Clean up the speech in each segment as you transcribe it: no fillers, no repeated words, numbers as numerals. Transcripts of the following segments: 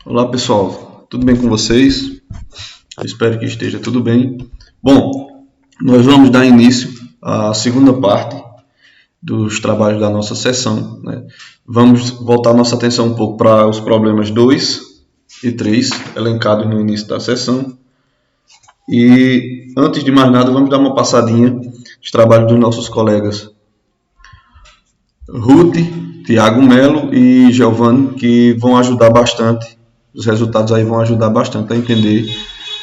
Olá pessoal, tudo bem com vocês? Eu espero que esteja tudo bem. Bom, nós vamos dar início à segunda parte dos trabalhos da nossa sessão, né? Vamos voltar nossa atenção um pouco para os problemas 2 e 3, elencados no início da sessão. E antes de mais nada, vamos dar uma passadinha nos trabalhos dos nossos colegas Ruth, Tiago Melo e Giovanni, que vão ajudar bastante. Os resultados aí vão ajudar bastante a entender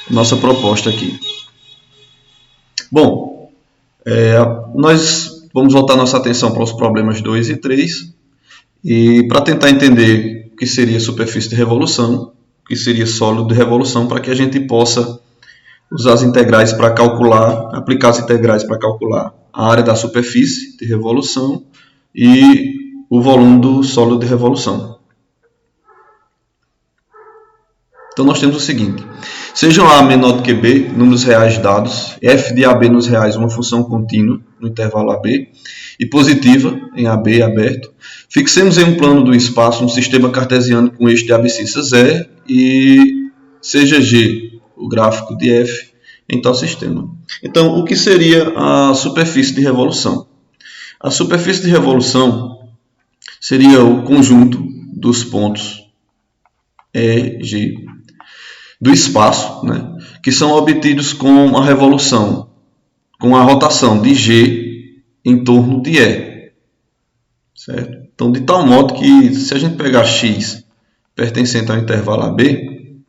nossa proposta aqui. Bom, nós vamos voltar nossa atenção para os problemas 2 e 3 e para tentar entender o que seria superfície de revolução, o que seria sólido de revolução, para que a gente possa usar as integrais para calcular, aplicar as integrais para calcular a área da superfície de revolução e o volume do sólido de revolução. Então nós temos o seguinte: sejam A menor do que B, números reais dados, f de AB nos reais uma função contínua no intervalo AB e positiva em AB aberto. Fixemos em um plano do espaço um sistema cartesiano com eixo de abscissa zero e seja G o gráfico de f em tal sistema. Então, o que seria a superfície de revolução? A superfície de revolução seria o conjunto dos pontos E, G, do espaço, né, que são obtidos com a revolução, com a rotação de G em torno de E. Certo? Então, de tal modo que, se a gente pegar x pertencente ao intervalo AB,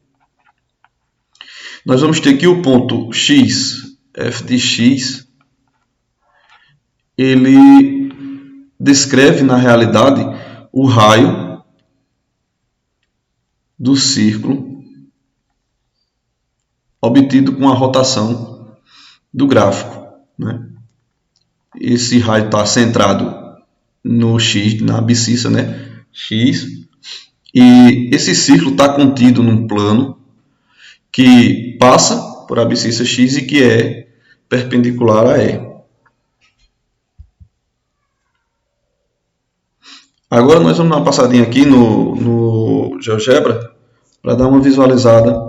nós vamos ter que o ponto x, f de x, ele descreve, na realidade, o raio do círculo obtido com a rotação do gráfico, né? Esse raio está centrado no x, na abscissa, né? X, e esse círculo está contido num plano que passa por abscissa x e que é perpendicular a E. Agora nós vamos dar uma passadinha aqui no GeoGebra para dar uma visualizada.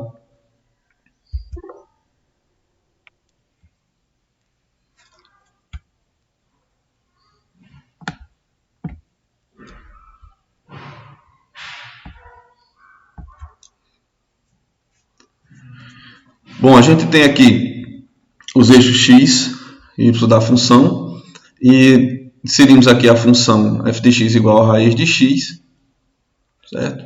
Bom, a gente tem aqui os eixos x e y da função e inserimos aqui a função f de x igual a raiz de x, certo?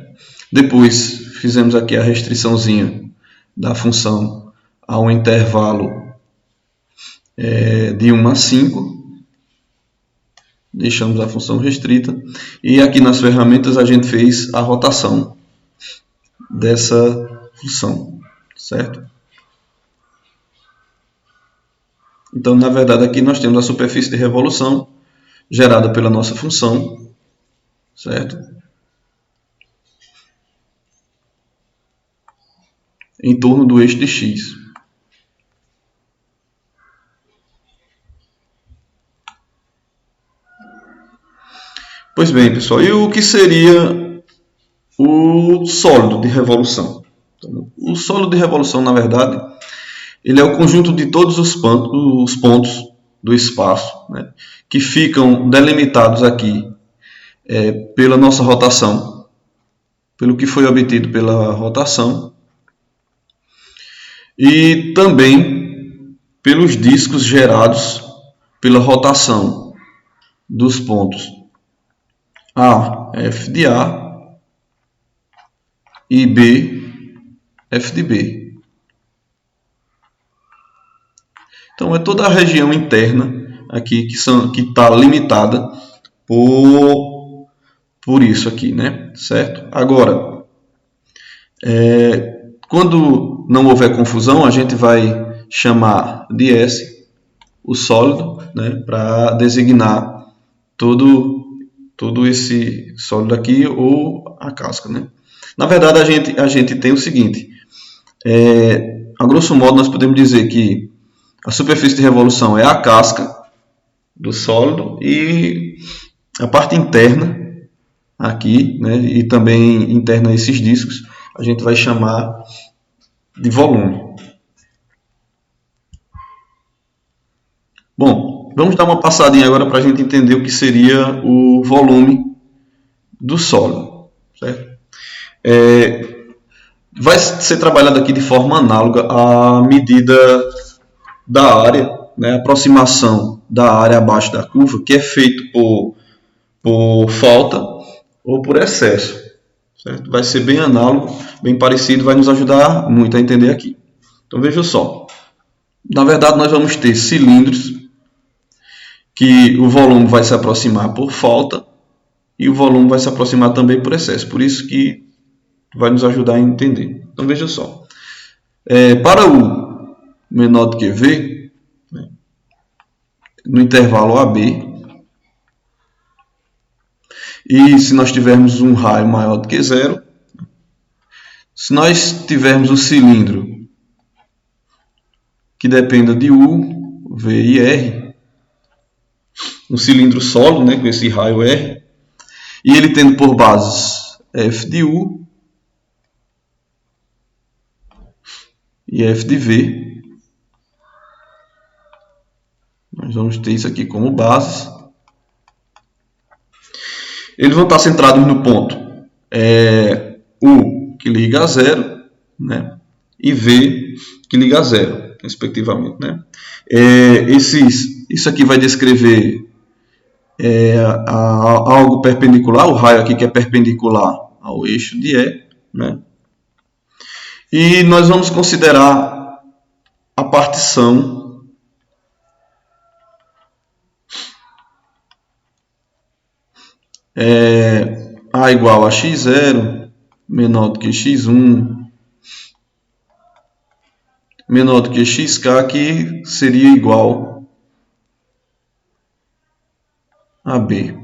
Depois fizemos aqui a restriçãozinha da função a um intervalo de 1 a 5, deixamos a função restrita e aqui nas ferramentas a gente fez a rotação dessa função, certo? Então, na verdade, aqui nós temos a superfície de revolução gerada pela nossa função, certo? Em torno do eixo de x. Pois bem, pessoal, e o que seria o sólido de revolução? Então, o sólido de revolução, na verdade, ele é o conjunto de todos os pontos do espaço, né, que ficam delimitados aqui pela nossa rotação, pelo que foi obtido pela rotação, e também pelos discos gerados pela rotação dos pontos A, F de A, e B, F de B. Então, é toda a região interna aqui que está limitada por isso aqui, né? Certo? Agora, quando não houver confusão, a gente vai chamar de S o sólido, né? Para designar todo esse sólido aqui ou a casca, né? Na verdade, a gente tem o seguinte, a grosso modo nós podemos dizer que a superfície de revolução é a casca do sólido e a parte interna aqui, né, e também interna a esses discos, a gente vai chamar de volume. Bom, vamos dar uma passadinha agora para a gente entender o que seria o volume do sólido, certo? Vai ser trabalhado aqui de forma análoga à medida da área, né, a aproximação da área abaixo da curva, que é feito por falta ou por excesso. Certo? Vai ser bem análogo, bem parecido, vai nos ajudar muito a entender aqui. Então veja só, na verdade nós vamos ter cilindros que o volume vai se aproximar por falta e o volume vai se aproximar também por excesso, por isso que vai nos ajudar a entender. Então veja só, para o menor do que V, né, no intervalo AB, e se nós tivermos um raio maior do que zero, se nós tivermos um cilindro que dependa de U, V e R, um cilindro sólido, né, com esse raio R, e ele tendo por bases F de U e F de V, nós vamos ter isso aqui como bases. Eles vão estar centrados no ponto U, que liga a zero, né, e V, que liga a zero, respectivamente. Né? Isso aqui vai descrever algo perpendicular, o raio aqui que é perpendicular ao eixo de E. Né? E nós vamos considerar a partição A igual a x0, menor do que x1, menor do que xk, que seria igual a B.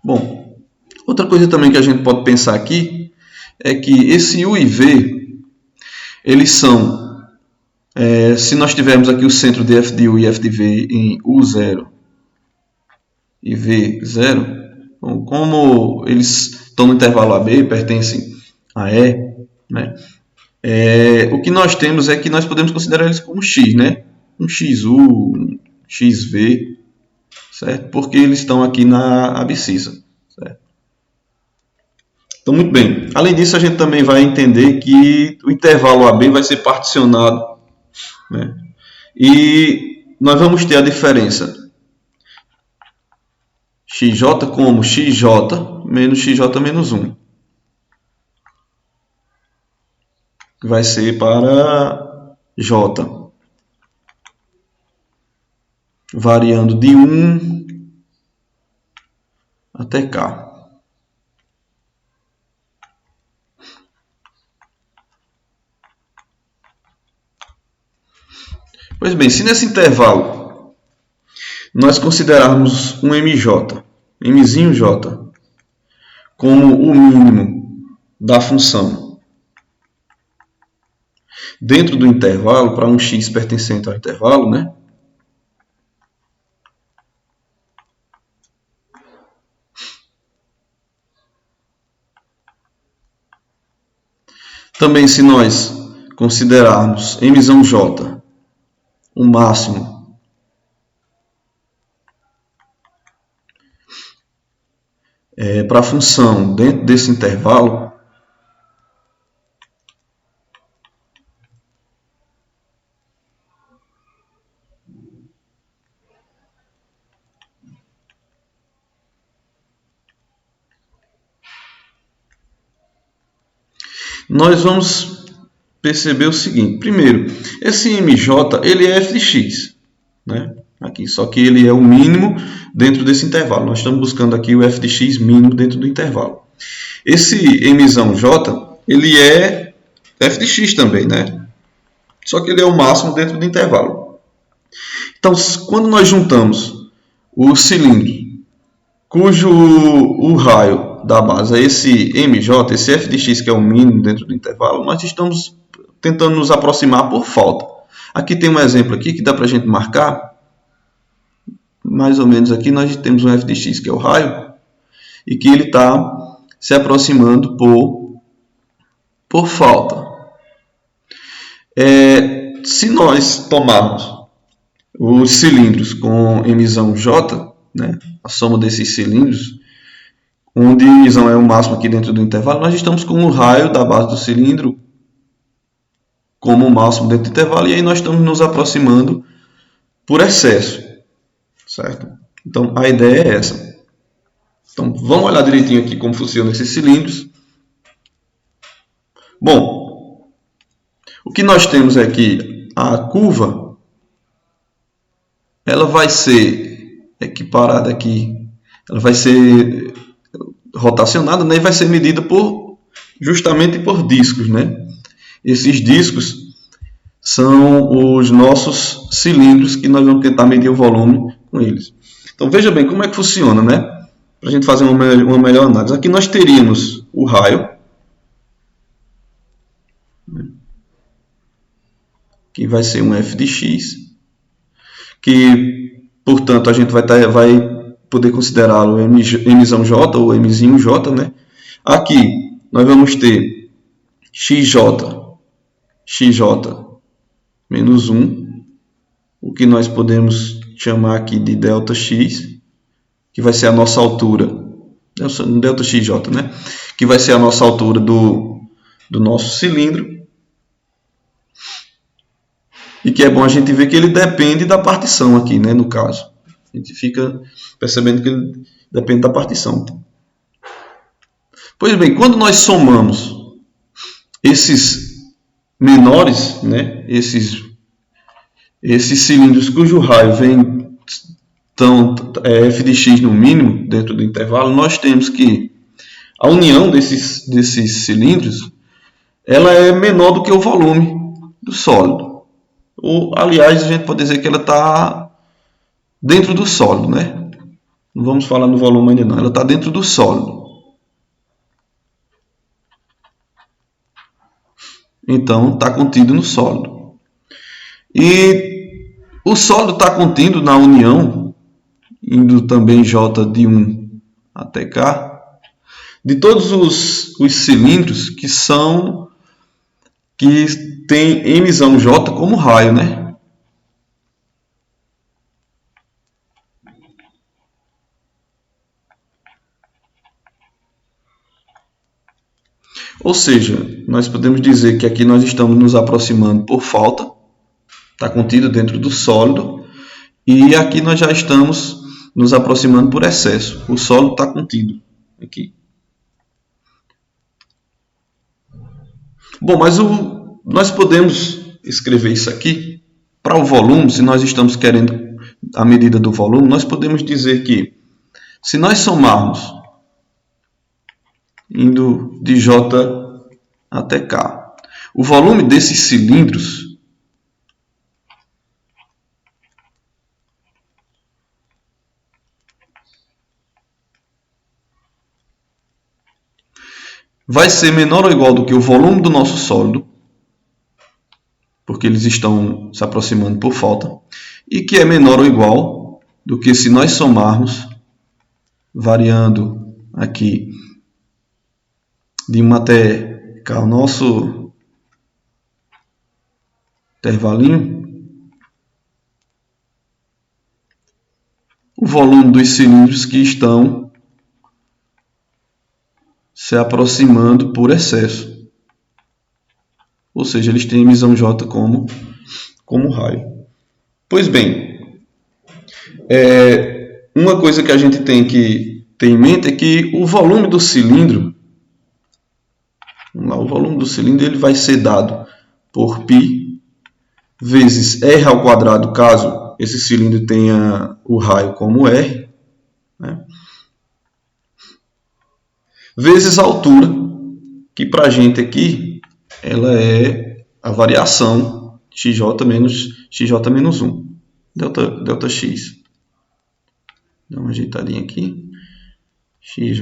Bom, outra coisa também que a gente pode pensar aqui é que esse U e V, eles são, se nós tivermos aqui o centro de F de U e F de V em U0 e V0, então, como eles estão no intervalo AB, pertencem a E, né? O que nós temos é que nós podemos considerar eles como X, né? Um XU, um XV, certo? Porque eles estão aqui na abscissa. Certo? Então, muito bem. Além disso, a gente também vai entender que o intervalo AB vai ser particionado, né? E nós vamos ter a diferença XJ como XJ menos XJ menos 1. Que vai ser para J. Variando de 1 até K. Pois bem, se nesse intervalo nós considerarmos um MJ, Mzinho J, como o mínimo da função dentro do intervalo, para um x pertencente ao intervalo, né? Também, se nós considerarmos Mzão J o máximo para a função dentro desse intervalo, nós vamos perceber o seguinte. Primeiro, esse MJ ele é f de x, né? Aqui, só que ele é o mínimo dentro desse intervalo. Nós estamos buscando aqui o f de x mínimo dentro do intervalo. Esse Mzão J, ele é f de x também, né? Só que ele é o máximo dentro do intervalo. Então, quando nós juntamos o cilindro, cujo o raio da base é esse MJ, esse f de x que é o mínimo dentro do intervalo, nós estamos tentando nos aproximar por falta. Aqui tem um exemplo aqui que dá para a gente marcar. Mais ou menos aqui nós temos um f de x que é o raio e que ele está se aproximando por por falta. Se nós tomarmos os cilindros com emissão J, né, a soma desses cilindros, onde emissão é o máximo aqui dentro do intervalo, nós estamos com o raio da base do cilindro como o máximo dentro do intervalo, e aí nós estamos nos aproximando por excesso, certo? Então a ideia é essa. Então vamos olhar direitinho aqui como funcionam esses cilindros. Bom, o que nós temos é que a curva ela vai ser equiparada aqui, ela vai ser rotacionada, né, e vai ser medida justamente por discos, né? Esses discos são os nossos cilindros que nós vamos tentar medir o volume com eles. Então veja bem como é que funciona, né? Para a gente fazer uma melhor análise. Aqui nós teríamos o raio, que vai ser um f de x, que, portanto, a gente vai poder considerá-lo emissão J ou emizinho J, né? Aqui nós vamos ter xj menos 1, o que nós podemos chamar aqui de ΔX, que vai ser a nossa altura, ΔXJ, né? Que vai ser a nossa altura do nosso cilindro. E que é bom a gente ver que ele depende da partição aqui, né, no caso. A gente fica percebendo que ele depende da partição. Pois bem, quando nós somamos esses menores, né, esses cilindros cujo raio vem f de x no mínimo dentro do intervalo, nós temos que a união desses cilindros ela é menor do que o volume do sólido. Ou, aliás, a gente pode dizer que ela está dentro do sólido, né? Não vamos falar no volume ainda não, ela está dentro do sólido. Então, está contido no sólido. E o sólido está contido na união, indo também J de 1 até K, de todos os cilindros que tem emissão J como raio, né? Ou seja, nós podemos dizer que aqui nós estamos nos aproximando por falta, está contido dentro do sólido, e aqui nós já estamos nos aproximando por excesso, o sólido está contido aqui. Bom, mas nós podemos escrever isso aqui para o volume, se nós estamos querendo a medida do volume, nós podemos dizer que se nós somarmos indo de J até K, o volume desses cilindros vai ser menor ou igual do que o volume do nosso sólido, porque eles estão se aproximando por falta, e que é menor ou igual do que se nós somarmos, variando aqui de 1 até K, o nosso intervalinho, o volume dos cilindros que estão se aproximando por excesso. Ou seja, eles têm emissão J como raio. Pois bem, uma coisa que a gente tem que ter em mente é que o volume do cilindro, o volume do cilindro ele vai ser dado por π vezes R ao quadrado, caso esse cilindro tenha o raio como R, né? Vezes a altura, que para a gente aqui ela é a variação xj menos 1, ΔX. Dá uma ajeitadinha aqui, xj.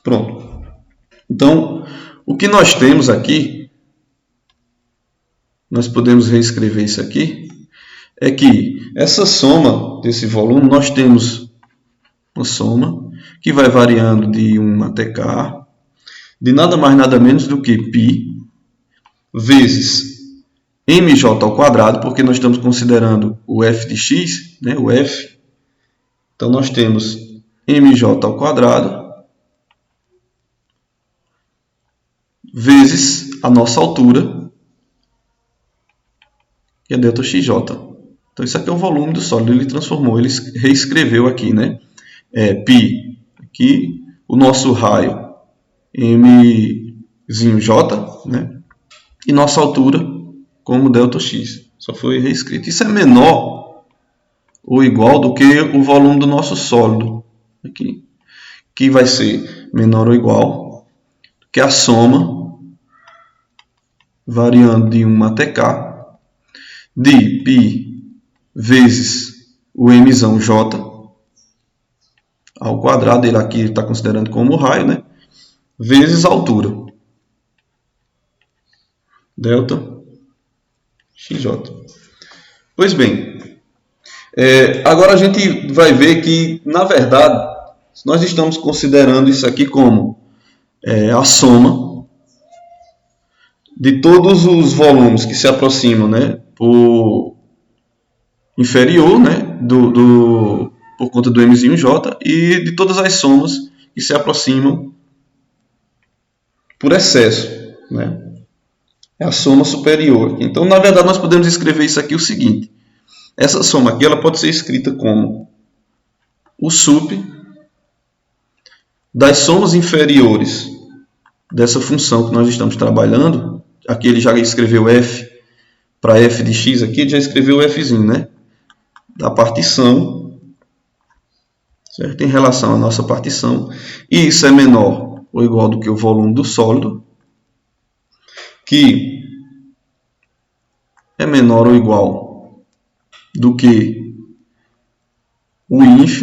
Pronto. Então, o que nós temos aqui, nós podemos reescrever isso aqui, é que essa soma desse volume, nós temos uma soma, que vai variando de 1 até k, de nada mais nada menos do que π vezes mj ao quadrado, porque nós estamos considerando o f de x, né, o f. Então, nós temos mj ao quadrado vezes a nossa altura, que é ΔXJ. Então, isso aqui é o volume do sólido. Ele transformou, ele reescreveu aqui, né? π, aqui, o nosso raio, mJ, né? E nossa altura como ΔX. Só foi reescrito. Isso é menor ou igual do que o volume do nosso sólido, aqui, que vai ser menor ou igual que a soma, variando de 1 até k, de π vezes o mzão j ao quadrado, ele aqui está considerando como raio, né? Vezes a altura, ΔXJ. Pois bem, agora a gente vai ver que, na verdade, nós estamos considerando isso aqui como a soma de todos os volumes que se aproximam, né, por inferior, né, por conta do mzinho j, e de todas as somas que se aproximam por excesso, né? É a soma superior. Então, na verdade, nós podemos escrever isso aqui o seguinte: essa soma aqui ela pode ser escrita como o sup das somas inferiores dessa função que nós estamos trabalhando. Aqui ele já escreveu f para f de x, aqui ele já escreveu o fzinho, né, da partição, certo? Em relação à nossa partição, e isso é menor ou igual do que o volume do sólido, que é menor ou igual do que o inf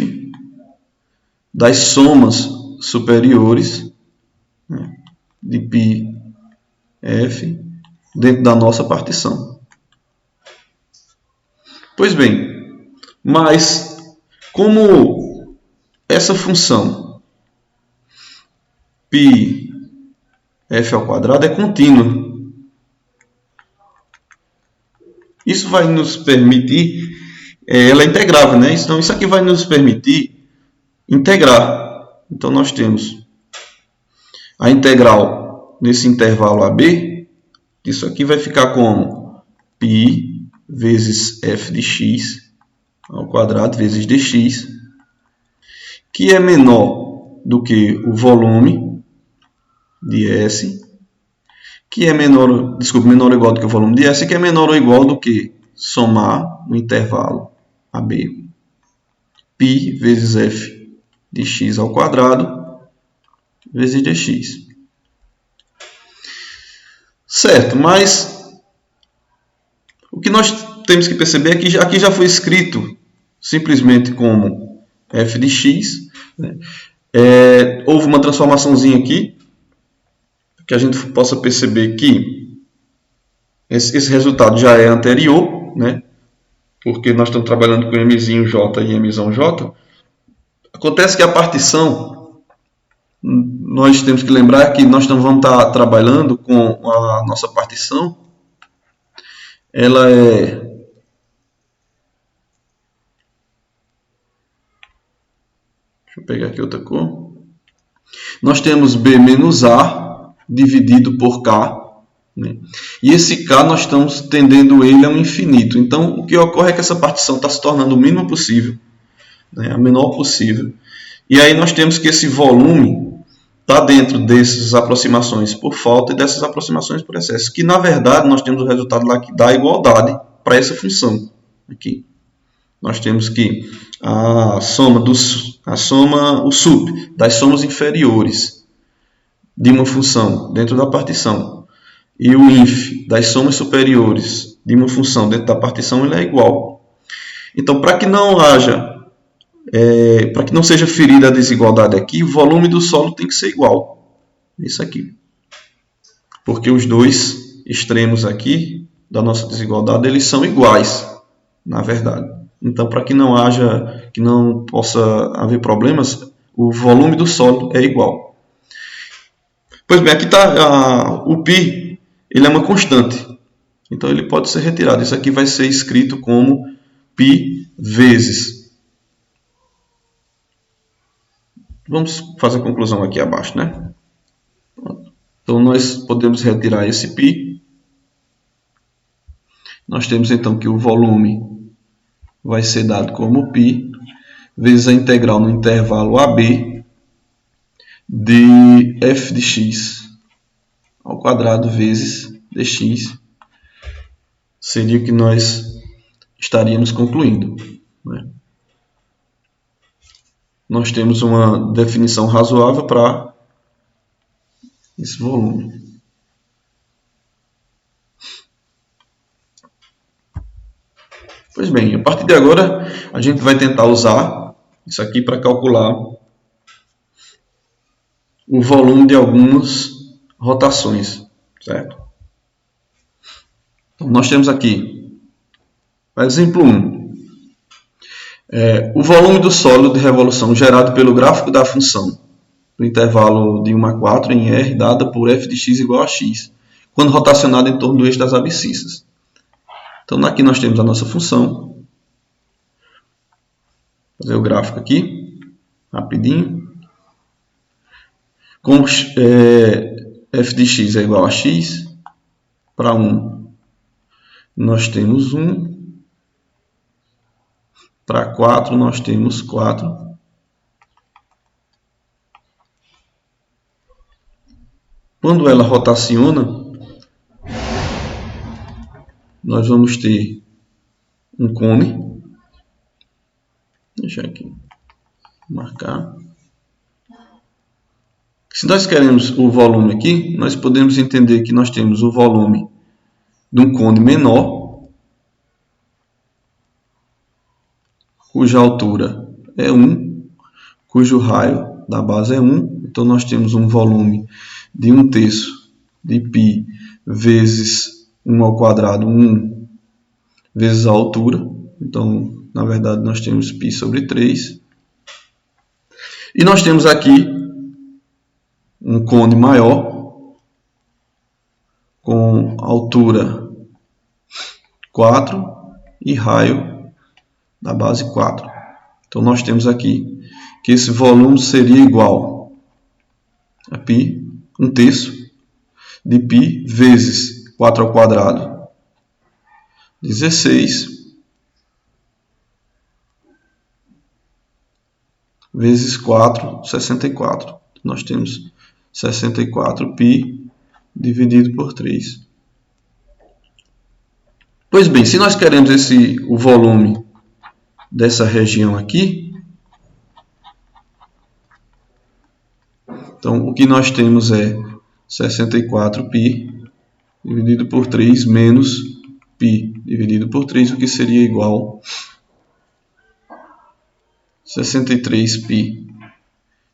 das somas superiores, né, de π, f, dentro da nossa partição. Pois bem, mas como essa função π f ao quadrado é contínua, isso vai nos permitir, ela é integrável, né? Então isso aqui vai nos permitir integrar. Então nós temos a integral nesse intervalo AB, isso aqui vai ficar como π vezes f de x ao quadrado vezes dx, que é menor do que o volume de S, que é menor ou igual do que o volume de S, que é menor ou igual do que somar o intervalo AB, π vezes f de x ao quadrado vezes dx. Certo, mas o que nós temos que perceber é que aqui já foi escrito simplesmente como f de x, né? Houve uma transformaçãozinha aqui, que a gente possa perceber que esse resultado já é anterior, né? Porque nós estamos trabalhando com mzinho j e mzão j. Acontece que a partição, nós temos que lembrar que nós vamos estar trabalhando com a nossa partição, ela é deixa eu pegar aqui outra cor. Nós temos b menos a dividido por k, né? E esse k nós estamos tendendo ele a um infinito. Então, o que ocorre é que essa partição está se tornando o mínimo possível, né? A menor possível. E aí nós temos que esse volume está dentro dessas aproximações por falta e dessas aproximações por excesso, que na verdade nós temos o resultado lá que dá a igualdade para essa função aqui. Nós temos que o sup das somas inferiores de uma função dentro da partição e o inf das somas superiores de uma função dentro da partição, ele é igual. Então, para que não seja ferida a desigualdade aqui, o volume do solo tem que ser igual. Isso aqui. Porque os dois extremos aqui da nossa desigualdade, eles são iguais, na verdade. Então, para que não possa haver problemas, o volume do sólido é igual. Pois bem, aqui está o π, ele é uma constante. Então, ele pode ser retirado. Isso aqui vai ser escrito como π vezes. Vamos fazer a conclusão aqui abaixo, né? Então, nós podemos retirar esse π. Nós temos então que o volume vai ser dado como π vezes a integral no intervalo AB de f de x ao quadrado vezes dx. Seria o que nós estaríamos concluindo, né? Nós temos uma definição razoável para esse volume. Pois bem, a partir de agora a gente vai tentar usar isso aqui para calcular o volume de algumas rotações, certo? Então, nós temos aqui, exemplo 1, o volume do sólido de revolução gerado pelo gráfico da função do intervalo de 1 a 4 em R, dada por f de x igual a x, quando rotacionado em torno do eixo das abscissas. Então, aqui nós temos a nossa função. Vou fazer o gráfico aqui, rapidinho. Com f de x é igual a x, para 1 nós temos 1, para 4 nós temos 4. Quando ela rotaciona, nós vamos ter um cone. Deixa eu aqui marcar. Se nós queremos o volume aqui, nós podemos entender que nós temos o volume de um cone menor, cuja altura é 1, cujo raio da base é 1. Então, nós temos um volume de 1/3 de π vezes 1 ao quadrado, 1 vezes a altura. Então, na verdade, nós temos π sobre 3. E nós temos aqui um cone maior, com altura 4 e raio da base 4. Então, nós temos aqui que esse volume seria igual a π, 1/3 de π vezes 4 ao quadrado, 16, vezes 4, 64. Nós temos 64π dividido por 3. Pois bem, se nós queremos o volume dessa região aqui, então o que nós temos é 64π dividido por 3 menos π dividido por 3, o que seria igual a 63π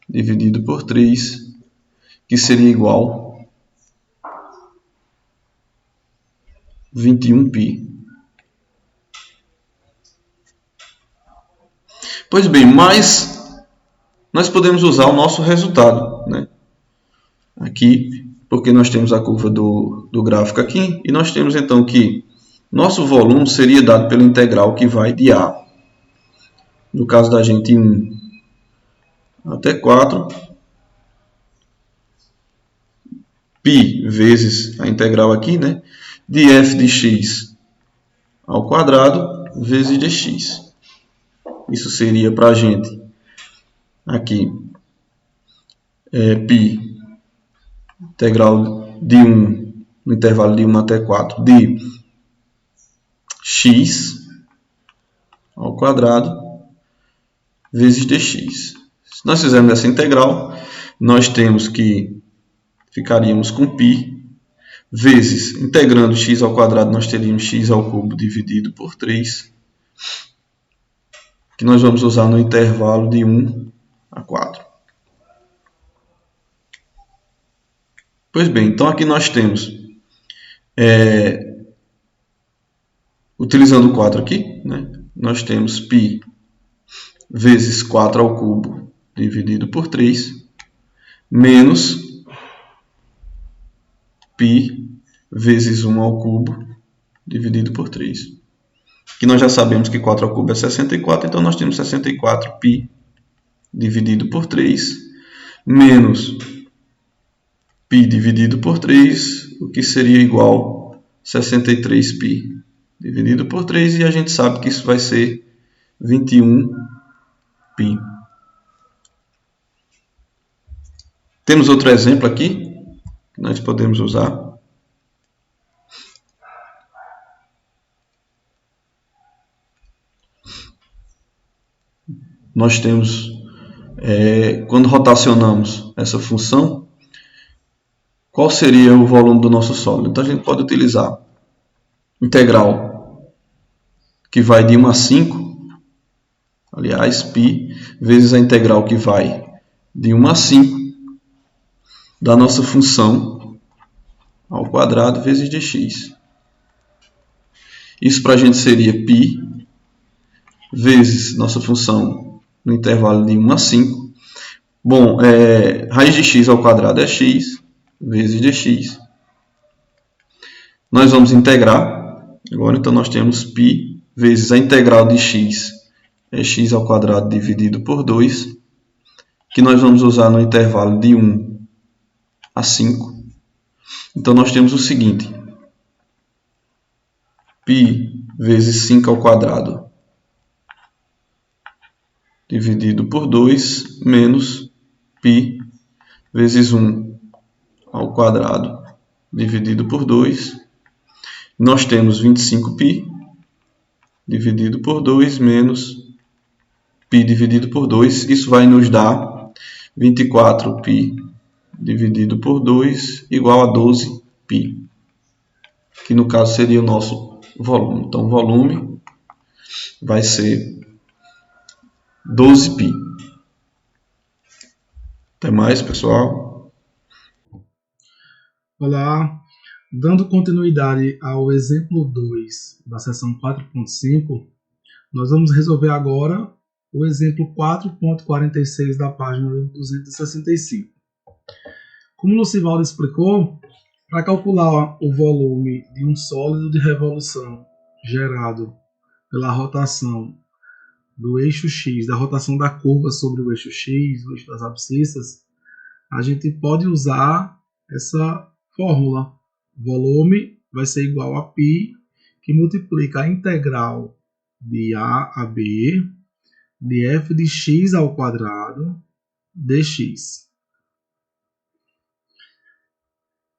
dividido por 3, que seria igual a 21π. Pois bem, mas nós podemos usar o nosso resultado, né? Aqui, porque nós temos a curva do gráfico aqui, e nós temos então que nosso volume seria dado pela integral que vai de A, no caso da gente 1 até 4, π vezes a integral aqui, né, de f de x ao quadrado vezes dx. Isso seria para a gente aqui π, integral de 1 no intervalo de 1 até 4 de x ao quadrado vezes dx. Se nós fizermos essa integral, nós temos que ficaríamos com π vezes, integrando x ao quadrado, nós teríamos x ao cubo dividido por 3, que nós vamos usar no intervalo de 1 a 4. Pois bem, então aqui nós temos, utilizando o 4 aqui, né, nós temos π vezes 4 ao cubo dividido por 3, menos π vezes 1 ao cubo dividido por 3. Que nós já sabemos que 4 ao cubo é 64, então nós temos 64π dividido por 3, menos π dividido por 3, o que seria igual a 63π dividido por 3, e a gente sabe que isso vai ser 21π. Temos outro exemplo aqui que nós podemos usar. Nós temos, quando rotacionamos essa função, qual seria o volume do nosso sólido? Então a gente pode utilizar integral que vai de 1 a 5, aliás, π, vezes a integral que vai de 1 a 5 da nossa função ao quadrado vezes dx. Isso para a gente seria π vezes nossa função no intervalo de 1 a 5. Bom, raiz de x ao quadrado é x vezes dx. Nós vamos integrar agora, então nós temos π vezes a integral de x é x ao quadrado dividido por 2, que nós vamos usar no intervalo de 1 a 5. Então nós temos o seguinte: π vezes 5 ao quadrado dividido por 2 menos π vezes 1 ao quadrado dividido por 2. Nós temos 25π dividido por 2 menos π dividido por 2. Isso vai nos dar 24π dividido por 2 igual a 12π, que no caso seria o nosso volume. Então o volume vai ser 12π. Até mais, pessoal. Olá, dando continuidade ao exemplo 2 da seção 4.5, nós vamos resolver agora o exemplo 4.46 da página 265. Como o Lucivaldo explicou, para calcular o volume de um sólido de revolução gerado pela rotação do eixo x, da rotação da curva sobre o eixo x, o eixo das abscissas, a gente pode usar essa fórmula. Volume vai ser igual a π, que multiplica a integral de a a b de f de x ao quadrado dx.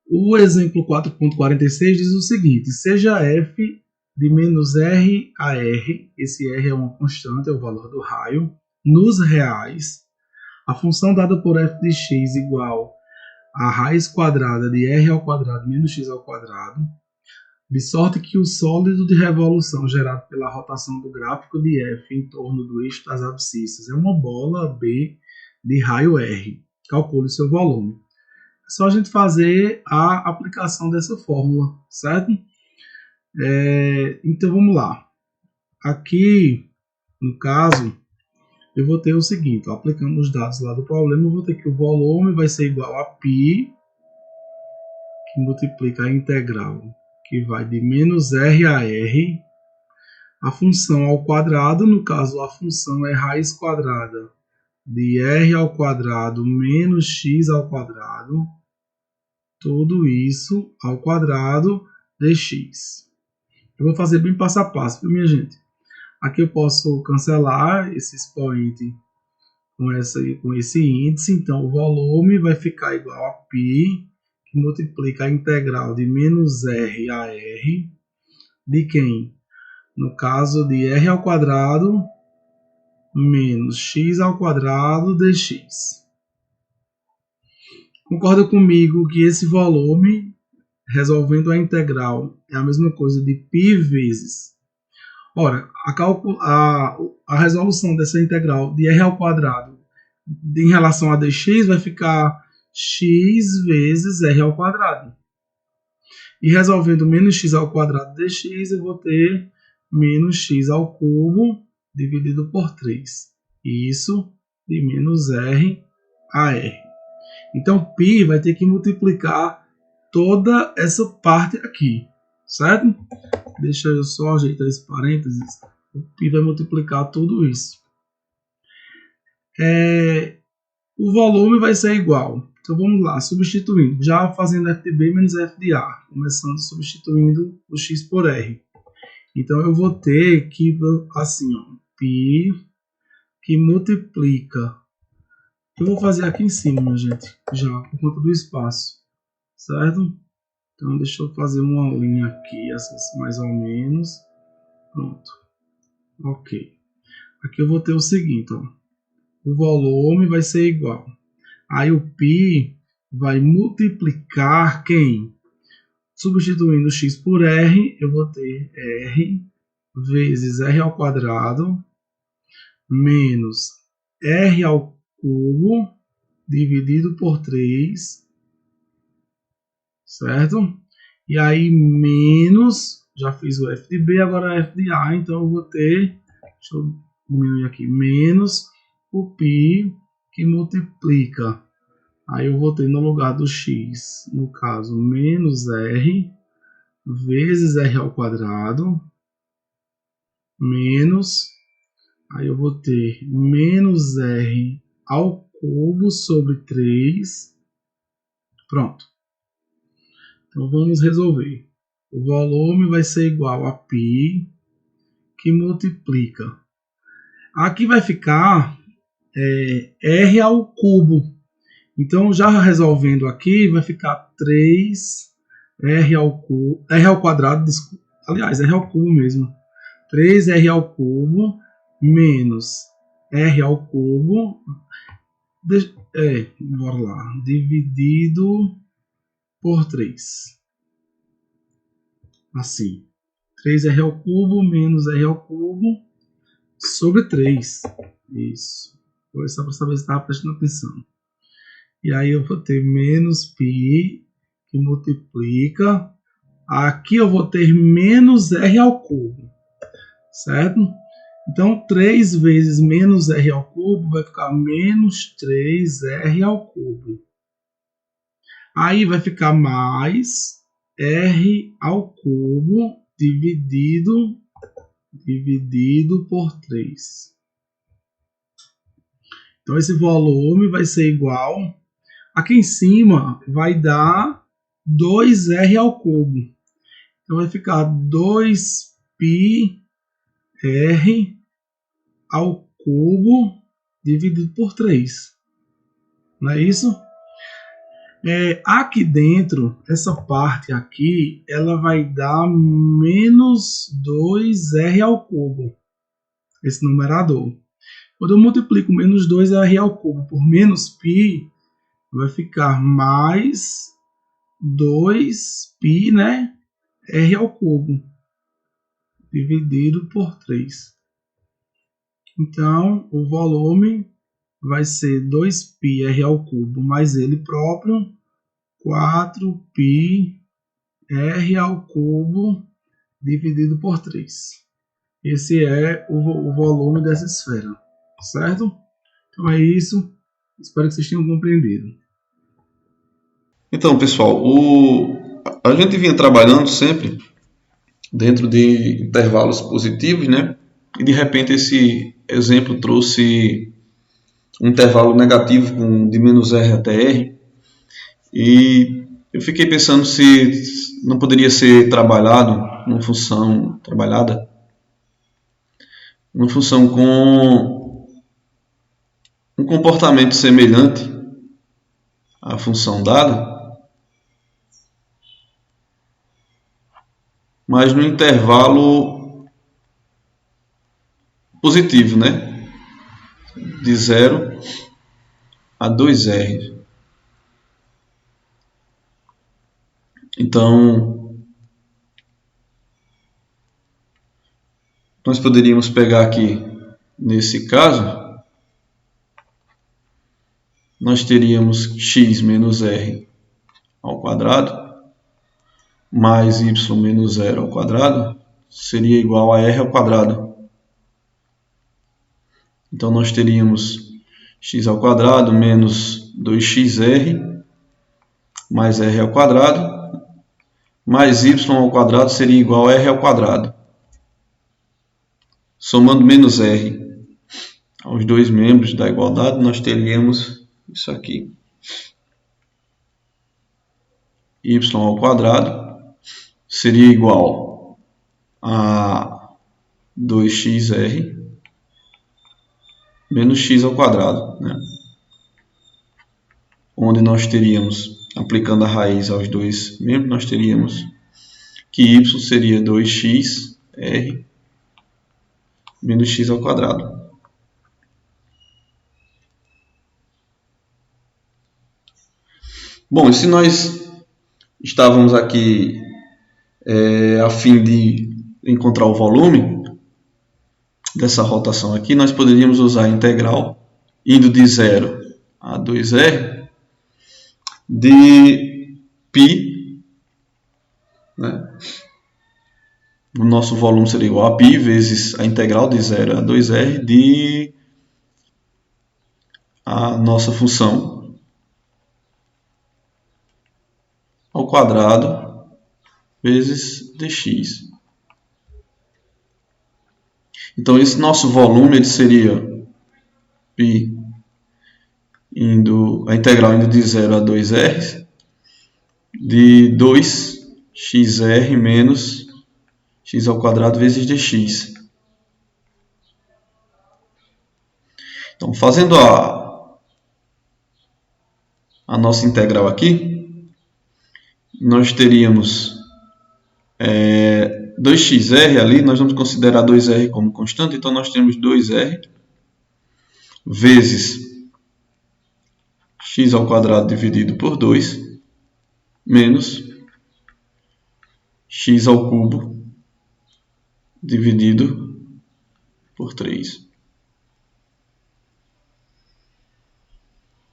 O exemplo 4.46 diz o seguinte: seja f de menos r a r, esse r é uma constante, é o valor do raio, nos reais, a função dada por f de x igual a raiz quadrada de r ao quadrado menos x ao quadrado, de sorte que o sólido de revolução gerado pela rotação do gráfico de f em torno do eixo das abscissas é uma bola B de raio r. Calcule seu volume. É só a gente fazer a aplicação dessa fórmula, certo? Então vamos lá. Aqui, no caso, eu vou ter o seguinte: aplicando os dados lá do problema, eu vou ter que o volume vai ser igual a π, que multiplica a integral, que vai de menos r a r, a função ao quadrado, no caso a função é raiz quadrada de r ao quadrado menos x ao quadrado, tudo isso ao quadrado dx. Eu vou fazer bem passo a passo, viu, minha gente? Aqui eu posso cancelar esse expoente com esse índice, então o volume vai ficar igual a π, que multiplica a integral de menos r a r, de quem? No caso de r ao quadrado menos x ao quadrado dx. Concorda comigo que esse volume, resolvendo a integral, é a mesma coisa de π vezes. Ora, a resolução dessa integral de r ao quadrado em relação a dx vai ficar x vezes r ao quadrado. E resolvendo menos x ao quadrado dx, eu vou ter menos x ao cubo dividido por 3. Isso de menos r a r. Então, π vai ter que multiplicar toda essa parte aqui, certo? Deixa eu só ajeitar esse parênteses. O π vai multiplicar tudo isso. O volume vai ser igual. Então, vamos lá, substituindo. Já fazendo f de b menos f de a. Começando substituindo o x por r. Então, eu vou ter que, assim, ó, π que multiplica. Eu vou fazer aqui em cima, minha gente, já, por conta do espaço, certo? Então, deixa eu fazer uma linha aqui, assim, mais ou menos. Pronto. Ok. Aqui eu vou ter o seguinte, ó. O volume vai ser igual. Aí o π vai multiplicar quem? Substituindo x por r, eu vou ter r vezes r ao quadrado menos r ao cubo dividido por 3, certo? E aí menos, já fiz o f de b, agora f de a, então eu vou ter, deixa eu diminuir aqui, menos o π que multiplica. Aí eu vou ter no lugar do x, no caso, menos r vezes r ao quadrado menos, aí eu vou ter menos r ao cubo sobre 3. Pronto. Então vamos resolver. O volume vai ser igual a π que multiplica. Aqui vai ficar r ao cubo. Então, já resolvendo aqui, vai ficar 3r ao cubo, r ao quadrado, desculpa, aliás, r ao cubo mesmo. 3r ao cubo menos r ao cubo, bora lá, dividido por 3. Assim, 3r ao cubo menos r ao cubo sobre 3. Isso. Foi só para saber se estava prestando atenção. E aí eu vou ter menos π que multiplica. Aqui eu vou ter menos r ao cubo, certo? Então, 3 vezes menos r ao cubo vai ficar menos 3r ao cubo. Aí vai ficar mais r ao cubo dividido por 3. Então, esse volume vai ser igual. Aqui em cima vai dar 2r ao cubo. Então, vai ficar 2πr ao cubo dividido por 3. Não é isso? Aqui dentro, essa parte aqui, ela vai dar menos 2r ao cubo. Esse numerador. Quando eu multiplico menos 2r ao cubo por menos π, vai ficar mais 2π, né? R ao cubo, dividido por 3. Então, o volume vai ser 2π R ao cubo, mais ele próprio, 4π R ao cubo, dividido por 3. Esse é o volume dessa esfera, certo? Então é isso. Espero que vocês tenham compreendido. Então, pessoal, a gente vinha trabalhando sempre dentro de intervalos positivos, né? E de repente esse exemplo trouxe um intervalo negativo de menos r até r. E eu fiquei pensando se não poderia ser trabalhada uma função com um comportamento semelhante à função dada, mas no intervalo positivo, né? De 0 a 2r. Então, nós poderíamos pegar aqui, nesse caso, nós teríamos x menos r ao quadrado, mais y menos 0 ao quadrado, seria igual a r ao quadrado. Então nós teríamos x ao quadrado menos 2xr mais r ao quadrado mais y ao quadrado seria igual a r ao quadrado. Somando menos r aos dois membros da igualdade, nós teríamos isso aqui. Y ao quadrado seria igual a 2xr menos x ao quadrado, né? Onde nós teríamos, aplicando a raiz aos dois membros, nós teríamos que y seria 2xr menos x ao quadrado. Bom, e se nós estávamos aqui a fim de encontrar o volume dessa rotação aqui, nós poderíamos usar a integral indo de 0 a 2r de π, né? O nosso volume seria igual a π vezes a integral de 0 a 2r de a nossa função ao quadrado vezes dx. Então esse nosso volume ele seria π a integral indo de 0 a 2r de 2xr menos x ao quadrado vezes dx. Então, fazendo a nossa integral aqui, nós teríamos 2xr ali, nós vamos considerar 2r como constante, então nós temos 2r vezes x ao quadrado dividido por 2 menos x ao cubo dividido por 3.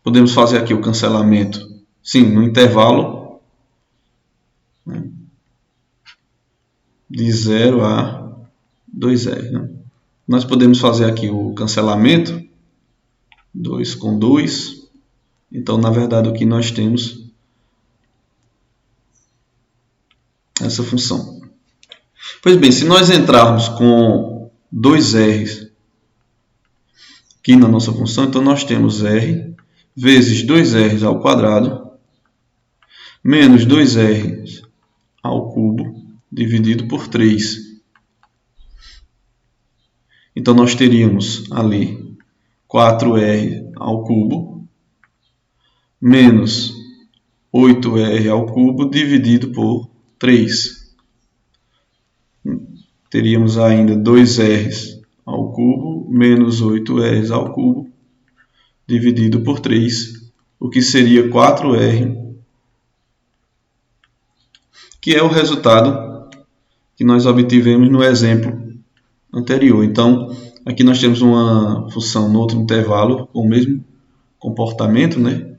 Podemos fazer aqui o cancelamento, sim, no intervalo, né, de 0 a 2r. Né? Nós podemos fazer aqui o cancelamento, 2 com 2. Então, na verdade, o que nós temos é essa função. Pois bem, se nós entrarmos com 2r aqui na nossa função, então nós temos r vezes 2r ao quadrado menos 2r ao cubo dividido por 3. Então nós teríamos ali 4r ao cubo menos 8r ao cubo dividido por 3. Teríamos ainda 2r ao cubo menos 8r ao cubo dividido por 3, o que seria 4r, que é o resultado que nós obtivemos no exemplo anterior. Então, aqui nós temos uma função no outro intervalo com o mesmo comportamento, né,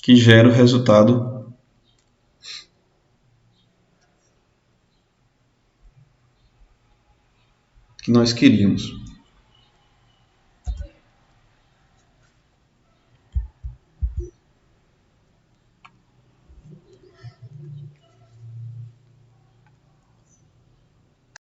que gera o resultado que nós queríamos.